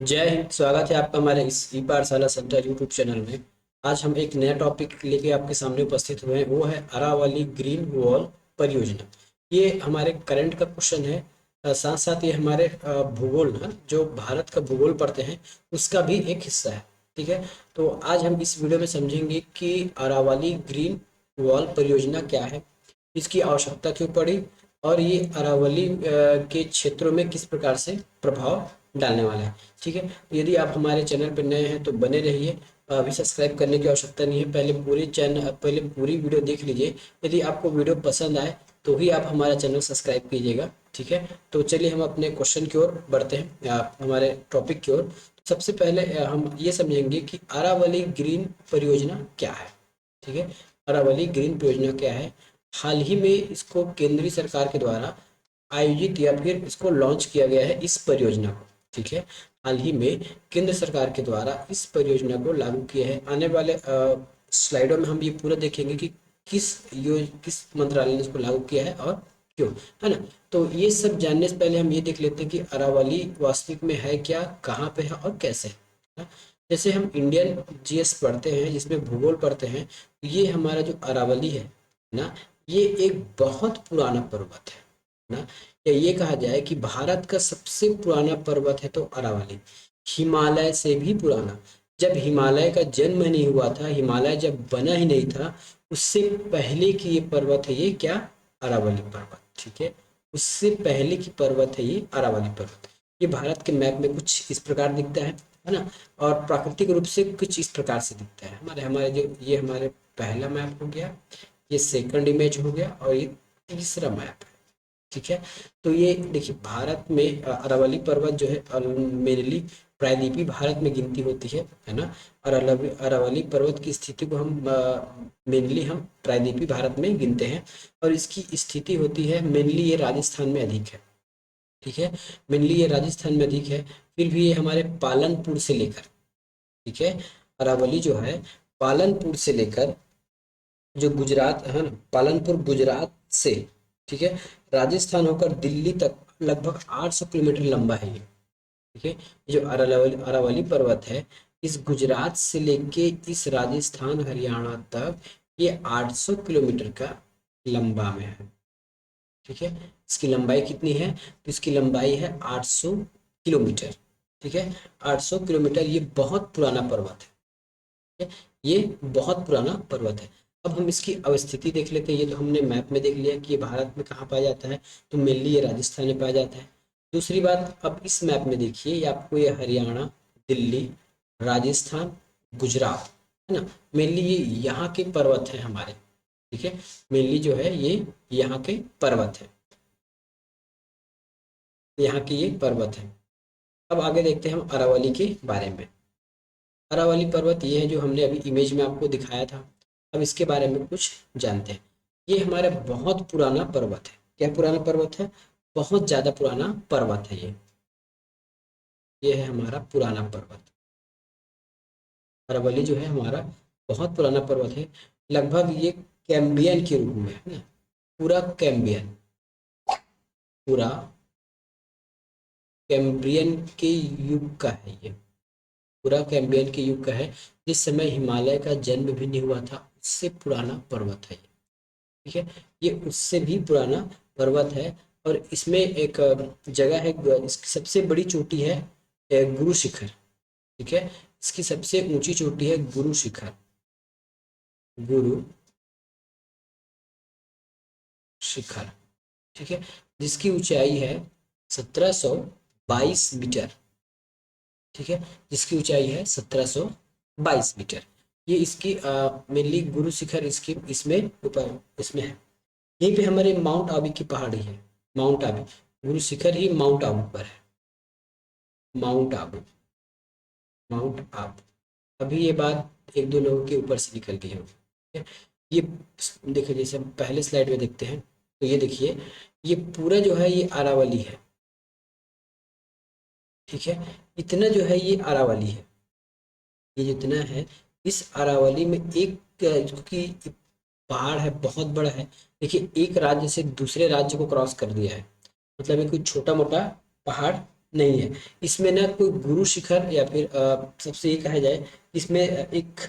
जय हिंद। स्वागत है आपका हमारे इस ई पाठशाला सेंटर यूट्यूब चैनल में। आज हम एक नया टॉपिक लेके आपके सामने उपस्थित हुए हैं, वो है अरावली ग्रीन वॉल परियोजना। ये हमारे करंट का क्वेश्चन है। साथ साथ ये हमारे भूगोल ना, जो भारत का भूगोल पढ़ते हैं उसका भी एक हिस्सा है। ठीक है। तो आज हम इस वीडियो में समझेंगे कि अरावली ग्रीन वॉल परियोजना क्या है, इसकी आवश्यकता क्यों पड़ी, और ये अरावली के क्षेत्रों में किस प्रकार से प्रभाव डालने वाला है। ठीक है। तो यदि आप हमारे चैनल पर नए हैं तो बने रहिए। अभी सब्सक्राइब करने की आवश्यकता नहीं है, पहले पूरी वीडियो देख लीजिए। यदि आपको वीडियो पसंद आए तो ही आप हमारा चैनल सब्सक्राइब कीजिएगा। ठीक है। तो चलिए हम अपने क्वेश्चन की ओर बढ़ते हैं, हमारे टॉपिक की ओर। सबसे पहले हम ये समझेंगे कि अरावली ग्रीन परियोजना क्या है। ठीक है। अरावली ग्रीन परियोजना क्या है। हाल ही में इसको केंद्रीय सरकार के द्वारा आयोजित या फिर इसको लॉन्च किया गया है, इस परियोजना को। ठीक है। हाल ही में केंद्र सरकार के द्वारा इस परियोजना को लागू किया है। आने वाले स्लाइडों में हम ये पूरा देखेंगे कि किस मंत्रालय ने इसको लागू किया है और क्यों, है ना। तो ये सब जानने से पहले हम ये देख लेते हैं कि अरावली वास्तविक में है क्या, कहाँ पे है और कैसे है। जैसे हम इंडियन जीएस पढ़ते हैं, जिसमें भूगोल पढ़ते हैं, तो ये हमारा जो अरावली है ना, ये एक बहुत पुराना पर्वत है ना। या ये कहा जाए कि भारत का सबसे पुराना पर्वत है तो अरावली, हिमालय से भी पुराना। जब हिमालय का जन्म नहीं हुआ था, हिमालय जब बना ही नहीं था, उससे पहले की ये पर्वत है, ये क्या, अरावली पर्वत। ठीक है। उससे पहले की पर्वत है ये अरावली पर्वत। ये भारत के मैप में कुछ इस प्रकार दिखता है ना। और प्राकृतिक रूप से कुछ इस प्रकार से दिखता है। हमारे हमारे जो ये हमारे पहला मैप हो गया, ये सेकंड इमेज हो गया, और ये तीसरा मैप है। ठीक है। तो ये देखिए, भारत में अरावली पर्वत जो है मेनली प्रायद्वीपीय भारत में गिनती होती है ना। और अरावली पर्वत की स्थिति को हम मेनली हम प्रायद्वीपीय भारत में गिनते हैं। और इसकी स्थिति होती है मेनली ये राजस्थान में अधिक है। ठीक है। मेनली ये राजस्थान में अधिक है। फिर भी ये हमारे पालनपुर से लेकर, ठीक है, अरावली जो है पालनपुर से लेकर, जो गुजरात है ना, पालनपुर गुजरात से, ठीक है, राजस्थान होकर दिल्ली तक लगभग 800 किलोमीटर लंबा है ये। ठीक है। ये जो अरावली पर्वत है, इस गुजरात से लेके इस राजस्थान हरियाणा तक ये 800 किलोमीटर का लंबा में है। ठीक है। इसकी लंबाई कितनी है, तो इसकी लंबाई है 800 किलोमीटर। ठीक है। 800 किलोमीटर, ये बहुत पुराना पर्वत है। है, ये बहुत पुराना पर्वत है। अब हम इसकी अवस्थिति देख लेते हैं। ये तो हमने मैप में देख लिया कि ये भारत में कहाँ पाया जाता है, तो मेनली ये राजस्थान में पाया जाता है। दूसरी बात, अब इस मैप में देखिए, ये आपको ये हरियाणा, दिल्ली, राजस्थान, गुजरात, है ना, मेनली ये यहाँ के पर्वत है हमारे। ठीक है। मेनली जो है ये यहाँ के पर्वत है, यहाँ के ये पर्वत है। अब आगे देखते हैं हम अरावली के बारे में। अरावली पर्वत ये है जो हमने अभी इमेज में आपको दिखाया था। अब इसके बारे में कुछ जानते हैं। ये हमारा बहुत पुराना पर्वत है। क्या पुराना पर्वत है, बहुत ज़्यादा पुराना पर्वत है ये है हमारा पुराना पर्वत। अरावली जो है हमारा बहुत पुराना पर्वत है। लगभग ये कैम्बियन के रूप में है ना, पूरा कैम्बियन, पूरा कैम्ब्रियन के युग का है ये, पूरा कैम्बियन के युग का है। जिस समय हिमालय का जन्म भी नहीं हुआ था, उससे पुराना पर्वत है। ठीक है। ये उससे भी पुराना पर्वत है। और इसमें एक जगह है, इसकी सबसे बड़ी चोटी है गुरु शिखर। ठीक है। इसकी सबसे ऊंची चोटी है गुरु शिखर, गुरु शिखर। ठीक है। जिसकी ऊंचाई है 1722 मीटर। ठीक है। जिसकी ऊंचाई है 1722 मीटर। ये इसकी मेनली गुरु शिखर इसकी इसमें ऊपर इसमें है। यहीं पे हमारे माउंट आबू की पहाड़ी है, माउंट आबू। गुरु शिखर ही माउंट आबू पर है, माउंट आबू, माउंट आबू। अभी ये बात एक दो लोगों के ऊपर से निकल गई होगी। ठीक है। ये देखिए, जैसे हम पहले स्लाइड में देखते हैं, तो ये देखिए, ये पूरा जो है ये अरावली है। ठीक है। इतना जो है ये अरावली है, ये जितना है इस अरावली में एक, क्योंकि पहाड़ है, बहुत बड़ा है। देखिए, एक राज्य से दूसरे राज्य को क्रॉस कर दिया है, मतलब ये कोई छोटा मोटा पहाड़ नहीं है। इसमें ना कोई गुरु शिखर या फिर सबसे ये कहा जाए, इसमें एक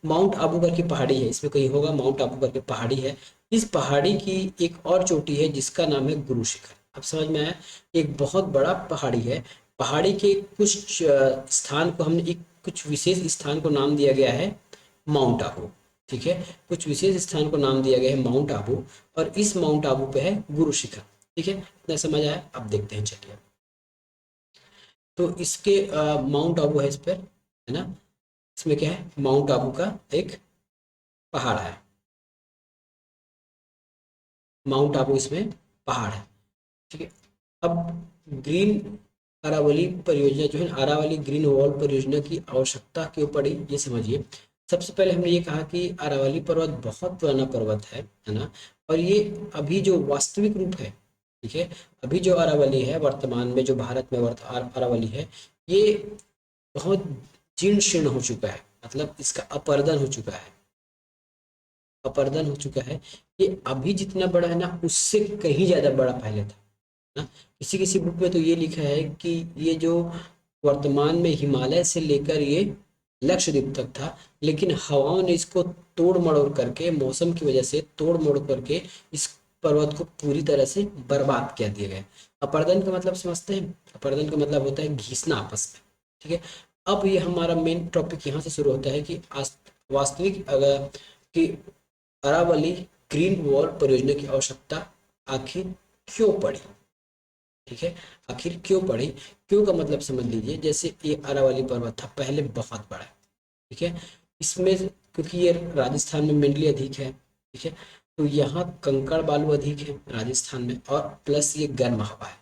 माउंट आबू करके पहाड़ी है, इसमें कहीं होगा माउंट आबू करके पहाड़ी है। इस पहाड़ी की एक और चोटी है जिसका नाम है गुरु शिखर। अब समझ में आया, एक बहुत बड़ा पहाड़ी है। पहाड़ी के कुछ स्थान को हमने एक कुछ विशेष स्थान को नाम दिया गया है माउंट आबू। ठीक है, कुछ विशेष स्थान को नाम दिया गया है माउंट आबू, और इस माउंट आबू पे है गुरु शिखर। ठीक है, इतना समझ आया? अब देखते हैं, चलिए। तो इसके माउंट आबू है इस पर, है ना। इसमें क्या है, माउंट आबू का एक पहाड़ है, माउंट आबू इसमें पहाड़ है। ठीक है, अब ग्रीन अरावली परियोजना जो है, अरावली ग्रीन वॉल परियोजना की आवश्यकता क्यों पड़ी, ये समझिए। सबसे पहले हमने ये कहा कि अरावली पर्वत बहुत पुराना पर्वत है ना, और ये अभी जो वास्तविक रूप है, ठीक है, अभी जो अरावली है वर्तमान में, जो भारत में अरावली है, ये बहुत जीर्ण शीर्ण हो चुका है, मतलब इसका अपरदन हो चुका है, अपरदन हो चुका है। ये अभी जितना बड़ा है ना, उससे कहीं ज्यादा बड़ा पहले था ना। किसी किसी बुक में तो ये लिखा है कि ये जो वर्तमान में हिमालय से लेकर ये लक्षद्वीप तक था, लेकिन हवाओं ने इसको तोड़ मड़ोड़ करके, मौसम की वजह से तोड़ मोड़ करके इस पर्वत को पूरी तरह से बर्बाद कर दिया गया। अपरदन का मतलब समझते हैं? अपरदन का मतलब होता है घिसना आपस में। ठीक है, अब ये हमारा मेन टॉपिक यहाँ से शुरू होता है कि वास्तविक अगर कि अरावली ग्रीन वॉल परियोजना की आवश्यकता आखिर क्यों पड़ी। ठीक है, आखिर क्यों पड़ी? क्यों का मतलब समझ लीजिए, जैसे ये अरावली पर्वत था पहले बहुत बड़ा है, ठीक है, इसमें क्योंकि ये राजस्थान में मेनली अधिक है, ठीक है, तो यहाँ कंकड़ बालू अधिक है राजस्थान में, और प्लस ये गर्म हवा है,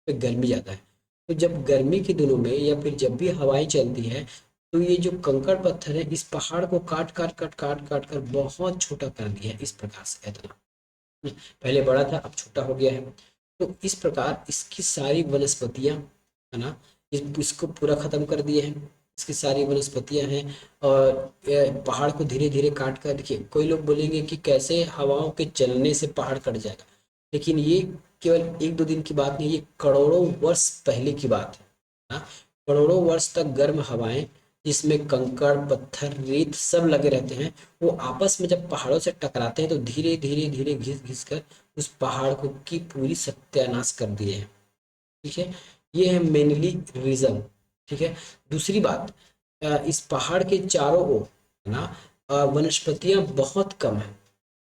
तो गर्मी ज़्यादा है। तो जब गर्मी के दिनों में या फिर जब भी हवाएं चलती है, तो ये जो कंकड़ पत्थर है इस पहाड़ को काट काट काट काट काट कर बहुत छोटा कर दिया है, इस प्रकार से इतना, पहले बड़ा था अब छोटा हो गया है। तो इस प्रकार इसकी सारी वनस्पतियां, है ना, इसको पूरा खत्म कर दिए हैं, इसकी सारी वनस्पतियां हैं। और ये पहाड़ को धीरे धीरे काट कर, देखिए कोई लोग बोलेंगे कि कैसे हवाओं के चलने से पहाड़ कट जाएगा, लेकिन ये केवल एक दो दिन की बात नहीं, ये करोड़ों वर्ष पहले की बात है ना। करोड़ों वर्ष तक गर्म हवाएं, जिसमें कंकड़ पत्थर रेत सब लगे रहते हैं, वो आपस में जब पहाड़ों से टकराते हैं तो धीरे धीरे धीरे घिस घिस कर उस पहाड़ को की पूरी सत्यानाश कर दिए हैं। ठीक है, ये है मेनली रीजन। ठीक है, दूसरी बात, इस पहाड़ के चारों ओर, है ना, वनस्पतियां बहुत कम है।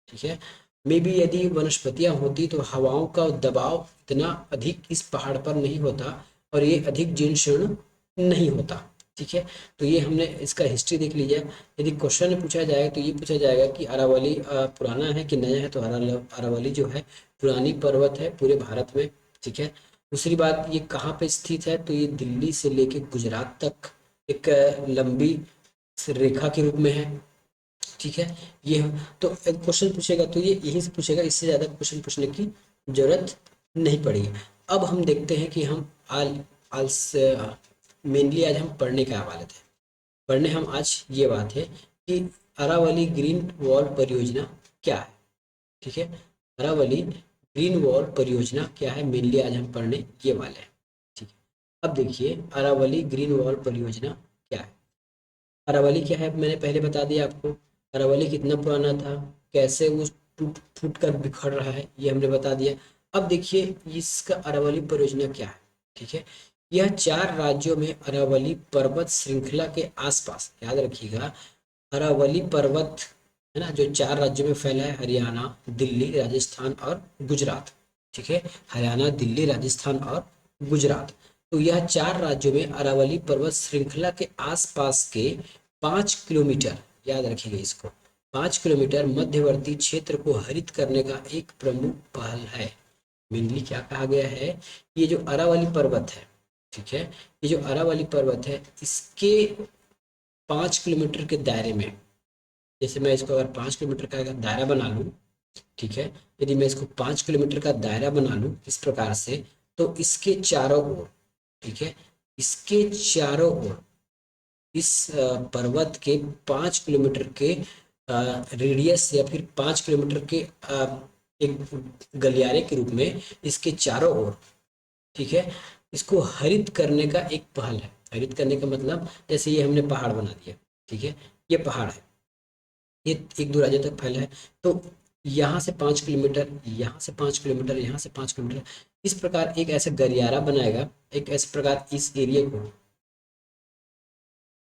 ठीक है, मे बी यदि वनस्पतियां होती तो हवाओं का दबाव इतना अधिक इस पहाड़ पर नहीं होता, और ये अधिक जीर्ण शीर्ण नहीं होता। ठीक है, तो ये हमने इसका हिस्ट्री देख लीजिए। यदि क्वेश्चन पूछा जाएगा तो ये पूछा जाएगा कि अरावली पुराना है कि नया है, तो अरावली जो है पुरानी पर्वत है पूरे भारत में। ठीक है, दूसरी बात, ये कहाँ पे स्थित है, तो ये दिल्ली से लेके गुजरात तक एक लंबी रेखा के रूप में है। ठीक है, ये तो एक क्वेश्चन पूछेगा तो ये यहीं से पूछेगा, इससे ज़्यादा क्वेश्चन पूछने की जरूरत नहीं पड़ेगी। अब हम देखते हैं कि हम आल आल मेनली आज हम पढ़ने के हवाले थे, पढ़ने हम आज ये बात है कि अरावली ग्रीन वॉल परियोजना क्या है। ठीक है, अरावली ग्रीन वॉल परियोजना क्या है, मेनली आज हम पढ़ने ये वाले हैं। ठीक है, अब देखिए अरावली ग्रीन वॉल परियोजना क्या है। अरावली क्या है, मैंने पहले बता दिया आपको। अरावली कितना पुराना था, कैसे वो टूट फूट कर बिखर रहा है, ये हमने बता दिया। अब देखिए इसका अरावली परियोजना क्या है। ठीक है, यह 4 राज्यों में अरावली पर्वत श्रृंखला के आसपास, याद रखिएगा, अरावली पर्वत, है ना, जो 4 राज्यों में फैला है, हरियाणा, दिल्ली, राजस्थान और गुजरात। ठीक है, हरियाणा, दिल्ली, राजस्थान और गुजरात। तो यह 4 राज्यों में अरावली पर्वत श्रृंखला के आसपास के 5 किलोमीटर, याद रखिएगा इसको, 5 किलोमीटर मध्यवर्ती क्षेत्र को हरित करने का एक प्रमुख पहल है। मेनली क्या कहा गया है, ये जो अरावली पर्वत है, ठीक है, ये जो अरावली पर्वत है, इसके 5 किलोमीटर के दायरे में, जैसे मैं इसको अगर 5 किलोमीटर का अगर दायरा बना लूँ, ठीक है, यदि मैं इसको 5 किलोमीटर का दायरा बना लूँ इस प्रकार से, तो इसके चारों ओर, ठीक है, इसके चारों ओर इस पर्वत के 5 किलोमीटर के रेडियस या फिर 5 किलोमीटर के एक गलियारे के रूप में इसके चारों ओर, ठीक है, इसको हरित करने का एक पहल है। हरित करने का मतलब जैसे ये हमने पहाड़ बना दिया, ठीक है, ये पहाड़ है, ये एक दो राज्यों तक फैला है, तो यहाँ से 5 किलोमीटर, यहाँ से 5 किलोमीटर, यहाँ से 5 किलोमीटर, इस प्रकार एक ऐसा गलियारा बनाएगा, एक ऐसे प्रकार इस एरिया को,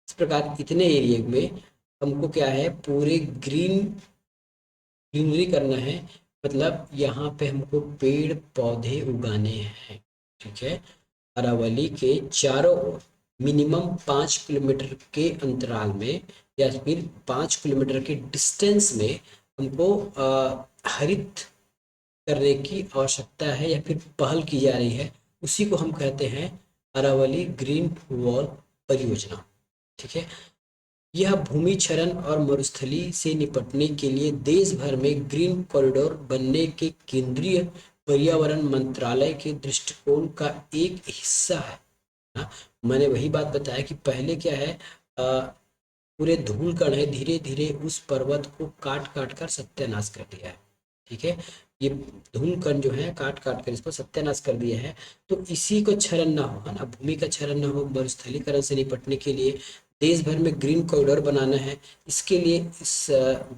इस प्रकार इतने एरिया में हमको क्या है, पूरे ग्रीनरी करना है, मतलब यहाँ पे हमको पेड़ पौधे उगाने हैं, ठीक है। अरावली के चारों ओर मिनिमम 5 किलोमीटर के अंतराल में या फिर 5 किलोमीटर के डिस्टेंस में हमको हरित करने की आवश्यकता है या फिर पहल की जा रही है। उसी को हम कहते हैं अरावली ग्रीन वॉल परियोजना, ठीक है। यह भूमि क्षरण और मरुस्थली से निपटने के लिए देश भर में ग्रीन कॉरिडोर बनने के केंद्रीय पर्यावरण मंत्रालय के दृष्टिकोण का एक हिस्सा है ना। मैंने वही बात बताया कि पहले क्या है, पूरे धूल कण है, धीरे धीरे उस पर्वत को काट काट कर सत्यानाश कर दिया है, ठीक है। ये धूल कण जो है काट काट कर इसको सत्यानाश कर दिया है। तो इसी को क्षरण ना हो, है ना, भूमि का क्षरण ना हो, मरुस्थलीकरण से निपटने के लिए देश भर में ग्रीन कॉरिडोर बनाना है। इसके लिए इस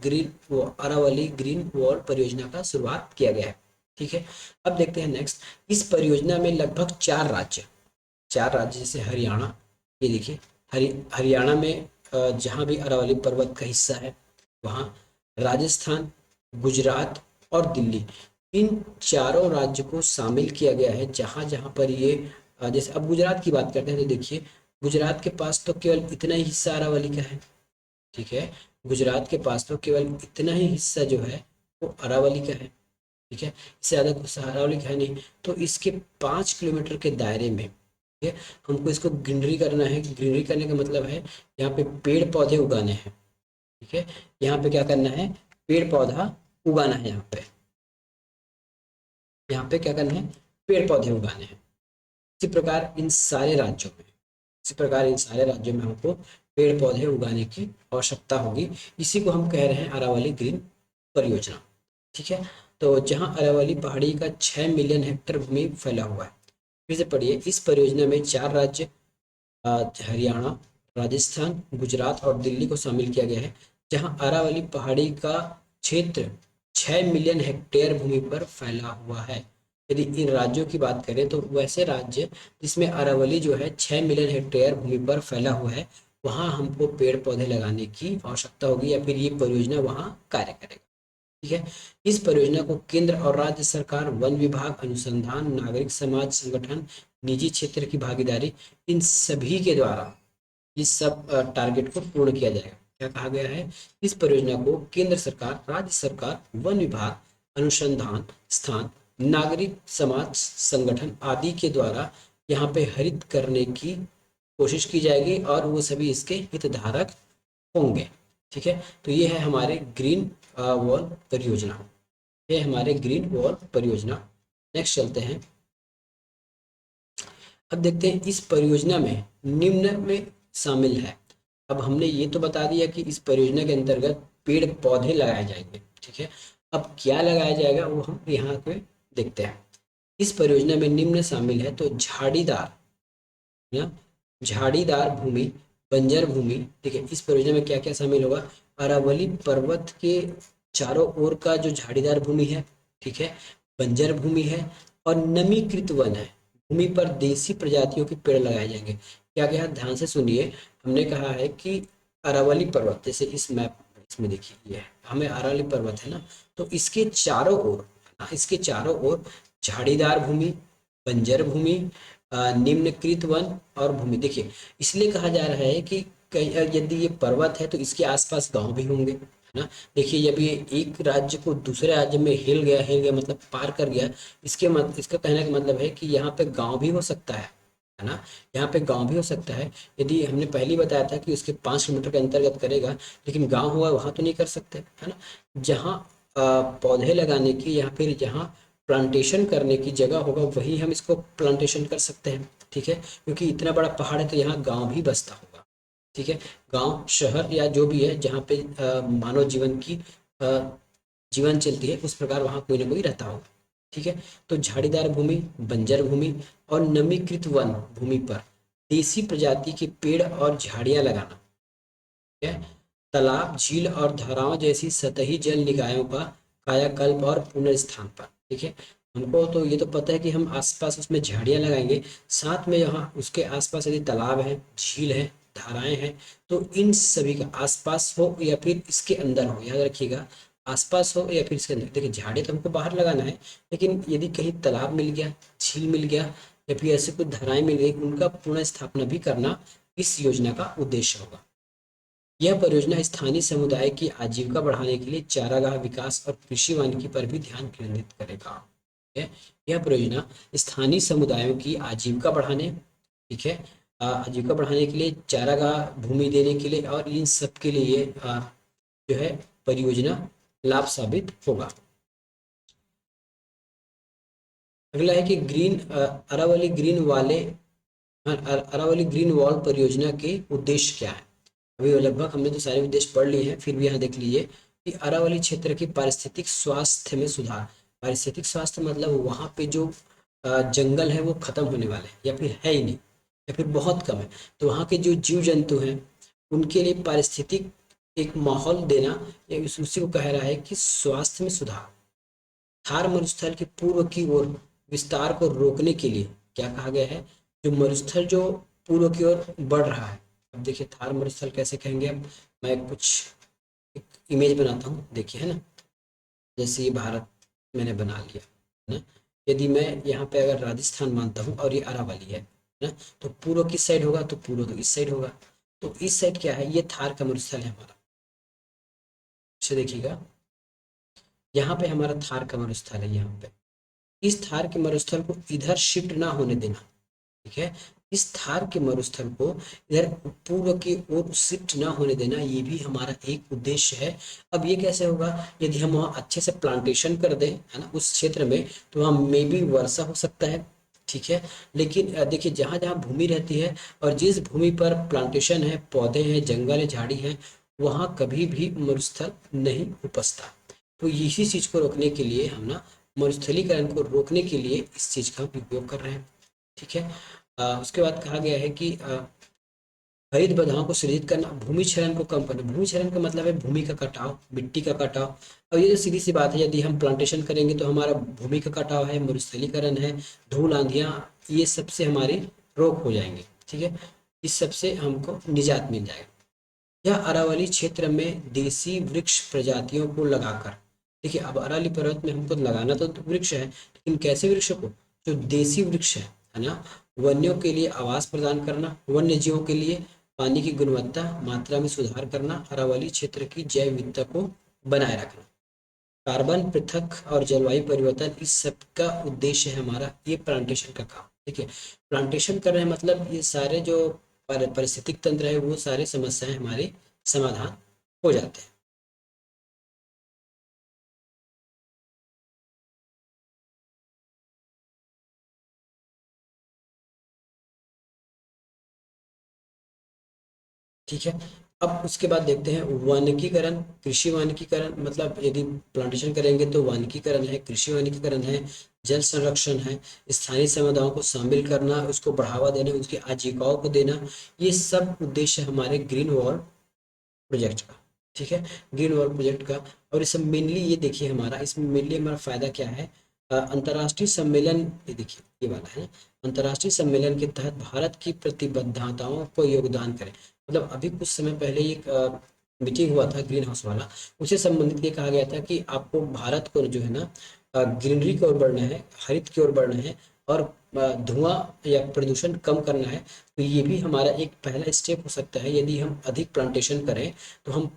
ग्रीन वो अरावली ग्रीन वॉल परियोजना का शुरुआत किया गया है, ठीक है। अब देखते हैं नेक्स्ट, इस परियोजना में लगभग 4 राज्य जैसे हरियाणा, ये देखिए हरियाणा में जहाँ भी अरावली पर्वत का हिस्सा है वहाँ, राजस्थान, गुजरात और दिल्ली, इन चारों राज्य को शामिल किया गया है। जहाँ जहाँ पर ये जैसे अब गुजरात की बात करते हैं तो देखिए गुजरात के पास तो केवल इतना ही हिस्सा अरावली का है, ठीक है। गुजरात के पास तो केवल इतना ही हिस्सा जो है वो अरावली का है, ठीक है, इससे ज़्यादा कुछ अरावली का है नहीं। तो इसके 5 किलोमीटर के दायरे में, ठीक है, हमको इसको ग्रीनरी करना है। ग्रीनरी करने का मतलब है यहाँ पे पेड़ पौधे उगाने हैं, ठीक है। यहाँ पे क्या करना है, पेड़ पौधा उगाना है। यहाँ पे क्या करना है, पेड़ पौधे उगाने हैं। इसी प्रकार इन सारे राज्यों में, इसी प्रकार इन सारे राज्यों में हमको पेड़ पौधे उगाने की आवश्यकता होगी। इसी को हम कह रहे हैं अरावली ग्रीन परियोजना, ठीक है। तो जहाँ अरावली पहाड़ी का 6 मिलियन हेक्टेयर भूमि फैला हुआ है। फिर से पढ़िए, इस परियोजना में 4 राज्य हरियाणा, राजस्थान, गुजरात और दिल्ली को शामिल किया गया है। जहां अरावली पहाड़ी का क्षेत्र 6 मिलियन हेक्टेयर भूमि पर फैला हुआ है। यदि इन राज्यों की बात करें तो वैसे राज्य जिसमें अरावली जो है 6 मिलियन हेक्टेयर भूमि पर फैला हुआ है, वहां हमको पेड़ पौधे लगाने की आवश्यकता होगी या फिर ये परियोजना वहां कार्य करेगा, ठीक है। इस परियोजना को केंद्र और राज्य सरकार, वन विभाग, अनुसंधान, नागरिक समाज संगठन, निजी क्षेत्र की भागीदारी, इन सभी के द्वारा इस सब टारगेट को पूर्ण किया जाएगा। क्या कहा गया है, इस परियोजना को केंद्र सरकार, राज्य सरकार, वन विभाग, अनुसंधान स्थान, नागरिक समाज संगठन आदि के द्वारा यहाँ पे हरित करने की कोशिश की जाएगी और वो सभी इसके हितधारक होंगे, ठीक है। तो ये है हमारे ग्रीन वॉल परियोजना, ये हमारे ग्रीन वॉल परियोजना। नेक्स्ट चलते हैं, अब देखते हैं इस परियोजना में निम्न में शामिल है। अब हमने ये तो बता दिया कि इस परियोजना के अंतर्गत पेड़ पौधे लगाए जाएंगे, ठीक है। अब क्या लगाया जाएगा वो हम यहाँ पे देखते हैं। इस परियोजना में निम्न शामिल है, तो झाड़ीदार, ना, झाड़ीदार भूमि, बंजर भूमि, ठीक है। इस परियोजना में क्या क्या शामिल होगा, अरावली पर्वत के चारों ओर का जो झाड़ीदार भूमि है, ठीक है, बंजर भूमि है और नमीकृत वन है। भूमि पर देसी प्रजातियों के पेड़ लगाए जाएंगे। क्या क्या, ध्यान से सुनिए, हमने कहा है कि अरावली पर्वत, जैसे इस मैप इसमें देखिए ये हमें अरावली पर्वत है ना, तो इसके चारों ओर, इसके चारों ओर झाड़ीदार भूमि, बंजर भूमि, निम्नकृत वन और भूमि। देखिए इसलिए कहा जा रहा है कि यदि ये पर्वत है तो इसके आसपास गांव भी होंगे, है ना। देखिए जब ये एक राज्य को दूसरे राज्य में हिल गया मतलब पार कर गया, इसका कहने का मतलब है कि यहाँ पे गांव भी हो सकता है ना, यहाँ पे गांव भी हो सकता है। यदि हमने पहले ही बताया था कि उसके 5 किलोमीटर के अंतर्गत करेगा, लेकिन गांव हुआ वहां तो नहीं कर सकते, है ना। जहाँ पौधे लगाने की या फिर जहाँ प्लांटेशन करने की जगह होगा वहीं हम इसको प्लांटेशन कर सकते हैं, ठीक है। क्योंकि इतना बड़ा पहाड़ है तो यहाँ गांव भी बसता होगा, ठीक है। गांव शहर या जो भी है जहाँ पे मानव जीवन की जीवन चलती है, उस प्रकार वहाँ कोई ना कोई रहता होगा। ठीक है। तो झाड़ीदार भूमि, बंजर भूमि और नमीकृत वन भूमि पर देसी प्रजाति के पेड़ और झाड़ियां लगाना, ठीक है। तालाब, झील और धाराओं जैसी सतही जल निकायों का कायाकल्प और पुनर्स्थान पर, ठीक है। हमको तो ये तो पता है कि हम आसपास उसमें झाड़ियां लगाएंगे, साथ में यहाँ उसके आसपास यदि तालाब है, झील है, धाराएं हैं, तो इन सभी का आसपास हो या फिर इसके अंदर हो, याद रखिएगा, आसपास हो या फिर इसके अंदर। देखिए झाड़ी तो हमको बाहर लगाना है, लेकिन यदि कहीं तालाब मिल गया, झील मिल गया या फिर ऐसे कुछ धाराएं मिल गई, उनका पुनः स्थापना भी करना इस योजना का उद्देश्य होगा। यह परियोजना स्थानीय समुदाय की आजीविका बढ़ाने के लिए चारागाह विकास और कृषि वानिकी पर भी ध्यान केंद्रित करेगा, ठीक है। यह परियोजना स्थानीय समुदायों की आजीविका बढ़ाने, ठीक है, आजीविका बढ़ाने के लिए, चारागाह भूमि देने के लिए और इन सब के लिए ये जो है परियोजना लाभ साबित होगा। अगला है कि अरावली ग्रीन वाले अरावली ग्रीन वॉल परियोजना के उद्देश्य क्या है। अभी लगभग हमने तो सारे उद्देश्य पढ़ लिए हैं, फिर भी यहाँ देख लीजिए कि अरावली क्षेत्र की पारिस्थितिक स्वास्थ्य में सुधार। पारिस्थितिक स्वास्थ्य मतलब वहाँ पे जो जंगल है वो खत्म होने वाले हैं या फिर है ही नहीं या फिर बहुत कम है, तो वहाँ के जो जीव जंतु हैं उनके लिए पारिस्थितिक एक माहौल देना, या उसी को कह रहा है कि स्वास्थ्य में सुधार। थार मरुस्थल के पूर्व की ओर विस्तार को रोकने के लिए क्या कहा गया है, जो मरुस्थल जो पूर्व की ओर बढ़ रहा है। अब देखिए थार मरुस्थल कैसे कहेंगे, अब मैं कुछ एक इमेज बनाता हूँ, देखिए, है ना, जैसे ये भारत मैंने बना लिया, है ना। यदि मैं यहाँ पे अगर राजस्थान मानता हूँ और ये अरावली है ना, तो पूर्व किस साइड होगा, तो पूर्व तो इस साइड होगा। तो इस साइड क्या है, ये थार का मरुस्थल है हमारा। इसे देखिएगा, यहाँ पे हमारा थार का मरुस्थल है, यहाँ पे इस थार के मरुस्थल को इधर शिफ्ट ना होने देना, ठीक है। इस थार के मरुस्थल को इधर पूर्व की ओर शिफ्ट ना होने देना, ये भी हमारा एक उद्देश्य है। अब ये कैसे होगा, यदि हम वहाँ अच्छे से प्लांटेशन कर दें, है ना, उस क्षेत्र में, तो वहाँ मे भी वर्षा हो सकता है, ठीक है। लेकिन देखिए जहाँ जहाँ भूमि रहती है और जिस भूमि पर प्लांटेशन है, पौधे हैं, जंगल है, झाड़ी है, वहाँ कभी भी मरुस्थल नहीं उपजता। तो इसी चीज को रोकने के लिए हम ना मरुस्थलीकरण को रोकने के लिए इस चीज का उपयोग कर रहे हैं, ठीक है। उसके बाद कहा गया है कि हरित बाधाओं को सृजित करना, भूमि क्षरण को कम करना। भूमि क्षरण का मतलब है भूमि का कटाव, मिट्टी का कटाव। और ये तो सीधी सी बात है, यदि हम प्लांटेशन करेंगे तो हमारा भूमि का कटाव है, मरुस्थलीकरण है, धूल आंधियां, ये सबसे हमारी रोक हो जाएंगे, ठीक है। इस सबसे हमको निजात मिल जाएगा। यह अरावली क्षेत्र में देसी वृक्ष प्रजातियों को लगाकर, देखिए अब अरावली पर्वत में हमको लगाना तो वृक्ष है, लेकिन कैसे वृक्ष को, जो देसी वृक्ष है ना, वन्यों के लिए आवास प्रदान करना, वन्य जीवों के लिए पानी की गुणवत्ता मात्रा में सुधार करना, अरावली क्षेत्र की जैव विविधता को बनाए रखना, कार्बन पृथक और जलवायु परिवर्तन, इस सब का उद्देश्य है हमारा ये प्लांटेशन का काम। ठीक है, प्लांटेशन कर रहे हैं मतलब ये सारे जो पारिस्थितिक तंत्र है वो सारे समस्याएं हमारे समाधान हो जाते हैं। ठीक है, अब उसके बाद देखते हैं वानिकीकरण, कृषि वानिकीकरण, मतलब यदि प्लांटेशन करेंगे तो वानिकीकरण है, कृषि वानिकीकरण है, जल संरक्षण है, स्थानीय समुदायों को शामिल करना, उसको बढ़ावा देना, उसकी आजीविकाओं को देना, ये सब उद्देश्य हमारे ग्रीन वॉल प्रोजेक्ट का। ठीक है, ग्रीन वॉल प्रोजेक्ट का। और इसमें मेनली ये देखिए हमारा, इसमें मेनली हमारा फायदा क्या है, अंतर्राष्ट्रीय सम्मेलन, ये देखिए ये वाला है ना, अंतर्राष्ट्रीय सम्मेलन के तहत भारत की प्रतिबद्धताओं को योगदान करें। मतलब अभी कुछ समय पहले एक मीटिंग हुआ था ग्रीन हाउस वाला, उससे संबंधित ये कहा गया था कि आपको भारत को जो है ना ग्रीनरी की ओर बढ़ना है, हरित की ओर बढ़ना है, और धुआं या प्रदूषण कम करना है। तो ये भी हमारा एक पहला स्टेप हो सकता है, यदि हम अधिक प्लांटेशन करें तो हम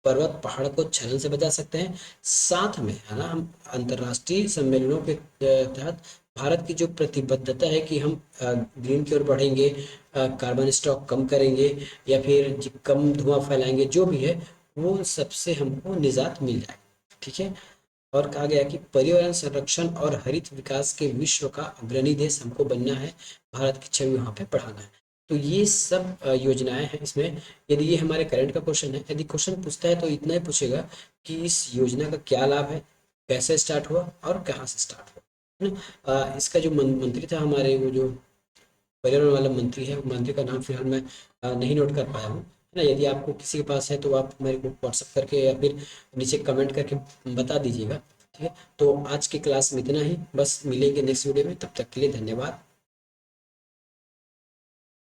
पर्वत पहाड़ को क्षरण से बचा सकते हैं। साथ में है ना, हम अंतर्राष्ट्रीय सम्मेलनों के तहत भारत की जो प्रतिबद्धता है कि हम ग्रीन की ओर बढ़ेंगे, कार्बन स्टॉक कम करेंगे, या फिर कम धुआं फैलाएंगे, जो भी है वो सबसे हमको निजात मिल जाए। ठीक है, और कहा गया कि पर्यावरण संरक्षण और हरित विकास के विश्व का अग्रणी देश हमको बनना है, भारत की छवि वहाँ पे बढ़ाना है। तो ये सब योजनाएं हैं इसमें। यदि ये हमारे करंट का क्वेश्चन है, यदि क्वेश्चन पूछता है तो इतना ही पूछेगा कि इस योजना का क्या लाभ है, कैसे स्टार्ट हुआ और कहाँ से स्टार्ट हुआ। है ना। इसका जो मंत्री था हमारे, वो जो पर्यावरण वाला मंत्री है, मंत्री का नाम फिलहाल मैं नहीं नोट कर पाया हूँ, है ना। यदि आपको किसी के पास है तो आप मेरे को व्हाट्सअप करके या फिर नीचे कमेंट करके बता दीजिएगा, ठीक है। तो आज की क्लास में इतना ही, बस मिलेंगे नेक्स्ट वीडियो में, तब तक के लिए धन्यवाद।